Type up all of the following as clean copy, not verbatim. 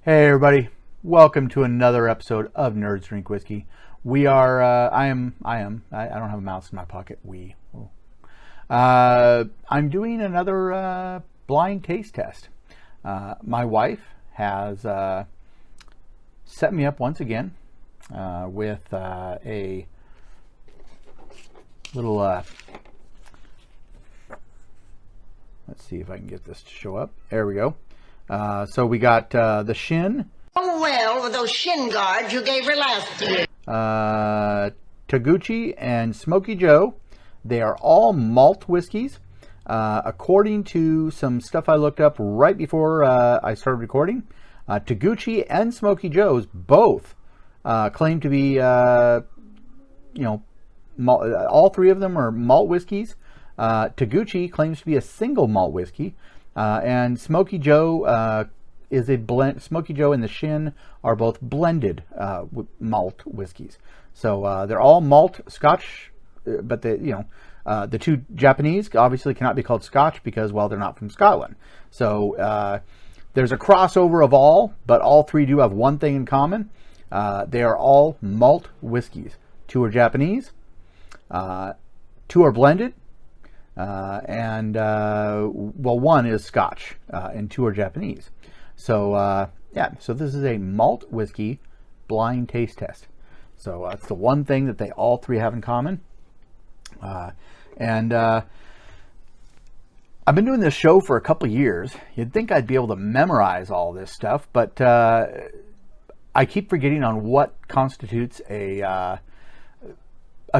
Hey everybody, welcome to another episode of Nerds Drink Whiskey. We are, I don't have a mouse in my pocket, I'm doing another blind taste test. My wife has set me up once again with a little, let's see if I can get this to show up. There we go. So we got the Shin. Oh, well, with those shin guards you gave her last year. Togouchi and Smokey Joe. They are all malt whiskeys. According to some stuff I looked up right before I started recording, Togouchi and Smokey Joe's both claim to be, all three of them are malt whiskeys. Togouchi claims to be a single malt whiskey. And Smokey Joe is a blend. Smokey Joe and the Shin are both blended malt whiskeys. So they're all malt Scotch, but the two Japanese obviously cannot be called Scotch because, well, they're not from Scotland. So there's a crossover of all, but all three do have one thing in common. They are all malt whiskeys. Two are Japanese, two are blended. One is Scotch, and two are Japanese. So, so this is a malt whiskey blind taste test. So that's the one thing that they all three have in common. I've been doing this show for a couple of years. You'd think I'd be able to memorize all this stuff, but I keep forgetting on what constitutes a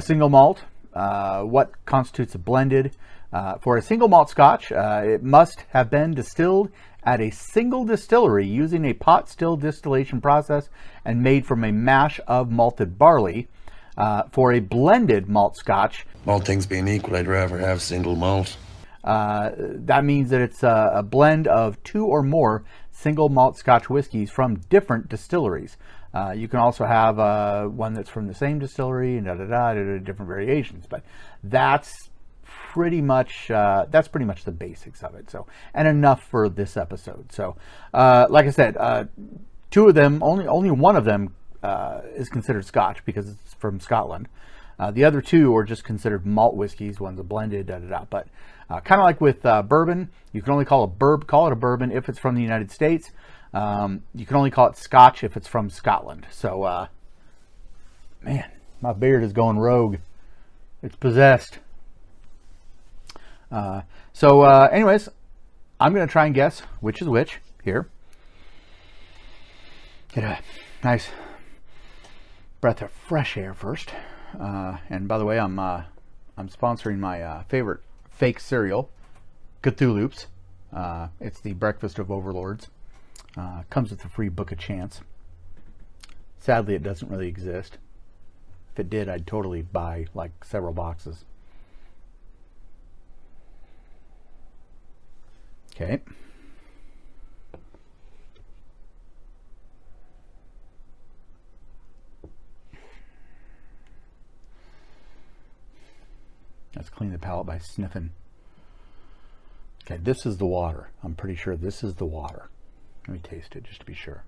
single malt. What constitutes a blended. For a single malt Scotch, it must have been distilled at a single distillery using a pot still distillation process and made from a mash of malted barley. For a blended malt Scotch, all things being equal, I'd rather have single malt. That means that it's a blend of two or more single malt Scotch whiskeys from different distilleries. You can also have one that's from the same distillery and different variations, but that's pretty much the basics of it. So, and enough for this episode. So, like I said, two of them, only one of them is considered Scotch because it's from Scotland. The other two are just considered malt whiskeys. One's a blended, but kind of like with bourbon, you can only call it a bourbon if it's from the United States. You can only call it Scotch if it's from Scotland. So, man, my beard is going rogue. It's possessed. Anyways, I'm going to try and guess which is which here. Get a nice breath of fresh air first. And by the way, I'm sponsoring my favorite fake cereal, Cthulhu's. It's the breakfast of overlords. Comes with a free book of chance. Sadly, it doesn't really exist. If it did, I'd totally buy like several boxes. Okay. Let's clean the palate by sniffing. Okay, this is the water. I'm pretty sure this is the water. Let me taste it just to be sure.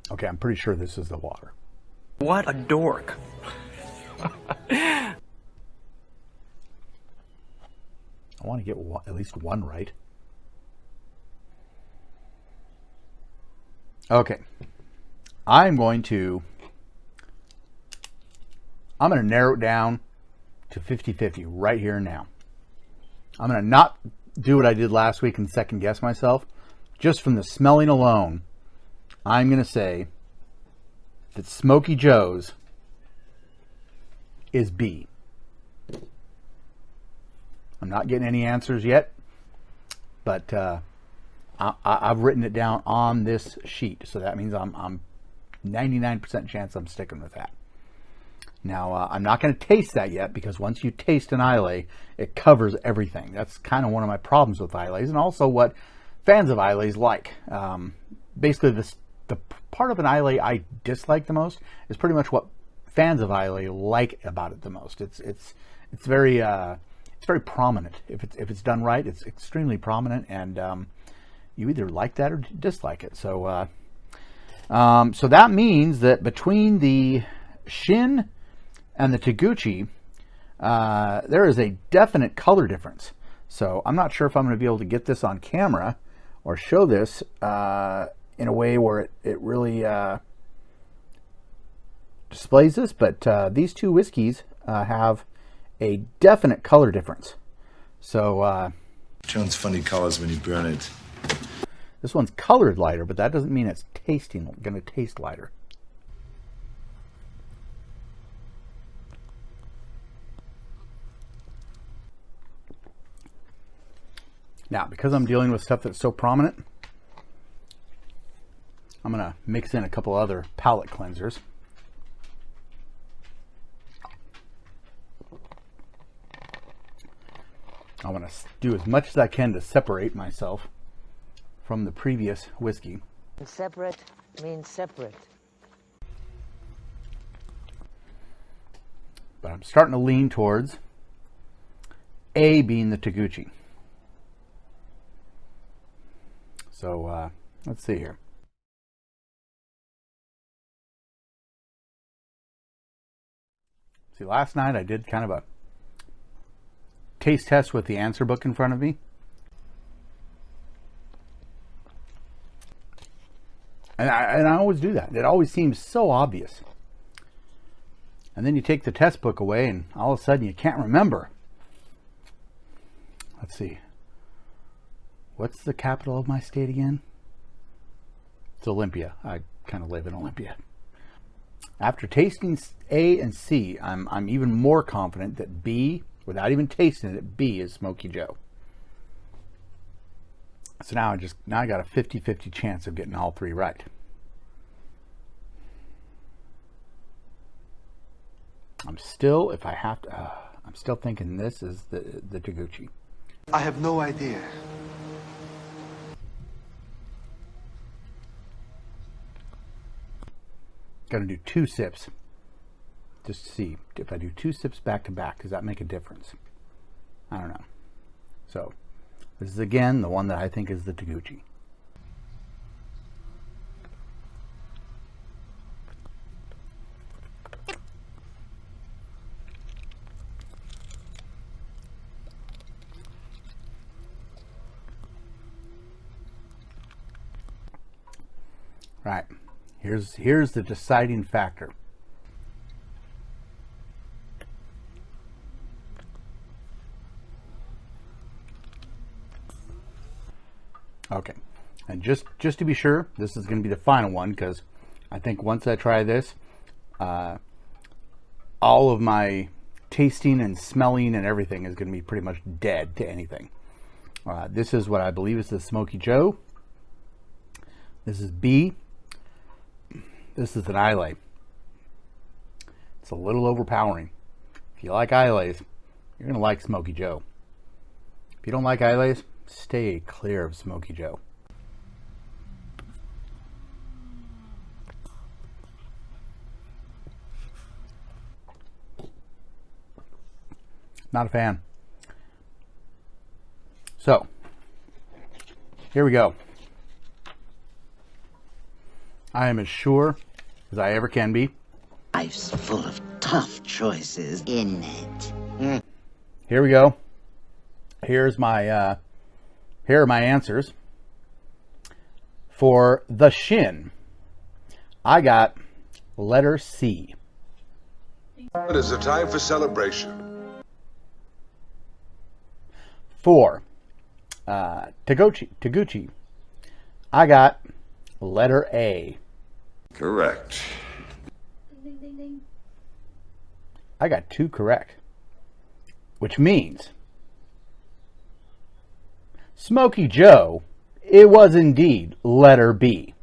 Okay, I'm pretty sure this is the water. What a dork. I want to get at least one right. Okay. I'm going to narrow it down to 50-50 right here and now. I'm going to not do what I did last week and second guess myself. Just from the smelling alone, I'm going to say that Smokey Joe's is B. I'm not getting any answers yet, but I've written it down on this sheet, so that means I'm 99% chance I'm sticking with that. Now, I'm not going to taste that yet because once you taste an Islay, it covers everything. That's kind of one of my problems with Islay's, and also what fans of Islay's like. Basically, the part of an Islay I dislike the most is pretty much what fans of Islay like about it the most. It's very prominent. If it's done right, it's extremely prominent, and you either like that or dislike it. So, so that means that between the Shin and the Togouchi, there is a definite color difference. So I'm not sure if I'm going to be able to get this on camera or show this in a way where it really displays this, but these two whiskeys have a definite color difference. So turns funny colors when you burn it. This one's colored lighter, but that doesn't mean it's going to taste lighter. Now, because I'm dealing with stuff that's so prominent, I'm going to mix in a couple other palate cleansers. I want to do as much as I can to separate myself from the previous whiskey. Separate means separate. But I'm starting to lean towards A being the Togouchi. So let's see here. See, last night I did kind of a taste test with the answer book in front of me. And I always do that. It always seems so obvious. And then you take the test book away and all of a sudden you can't remember. Let's see. What's the capital of my state again? It's Olympia. I kind of live in Olympia. After tasting A and C, I'm even more confident that B, without even tasting it, B is Smokey Joe. So now I got a 50-50 chance of getting all three right. I'm still, if I have to, I'm still thinking this is the Togouchi. I have no idea. Gonna do 2 sips just to see if I do 2 sips back to back, does that make a difference? I don't know. So this is again the one that I think is the Togouchi. Right. Here's the deciding factor. Okay, and just to be sure, this is going to be the final one, because I think once I try this, all of my tasting and smelling and everything is going to be pretty much dead to anything. This is what I believe is the Smokey Joe. This is B. This is an Islay. It's a little overpowering. If you like Isleys, you're going to like Smokey Joe. If you don't like Isleys, stay clear of Smokey Joe. Not a fan. So, here we go. I am as sure as I ever can be. Life's full of tough choices, isn't it? Here we go. Here's my here are my answers. For the Shin, I got letter C. It is a time for celebration. For Togouchi, I got letter A. Correct. Ding, ding, ding. I got 2 correct, which means Smokey Joe, it was indeed letter B.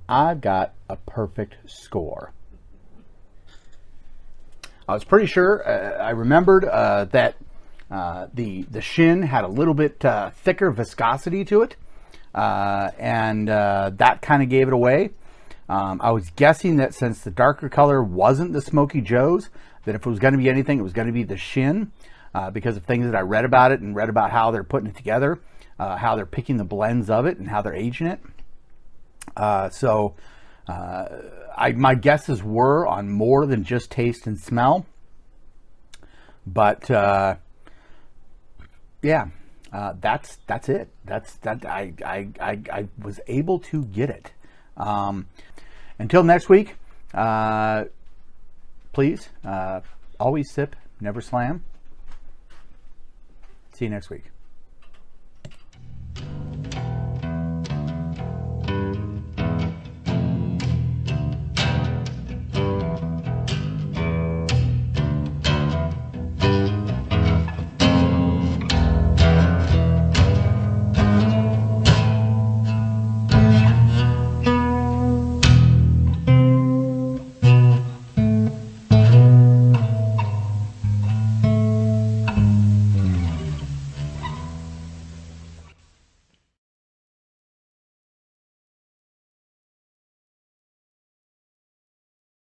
I've got a perfect score. I was pretty sure, I remembered that the Shin had a little bit thicker viscosity to it, and that kind of gave it away. I was guessing that since the darker color wasn't the Smokey Joe's, that if it was going to be anything, it was going to be the Shin, because of things that I read about it and read about how they're putting it together, how they're picking the blends of it and how they're aging it. My guesses were on more than just taste and smell, but yeah, that's it. I was able to get it. Until next week, please always sip, never slam. See you next week.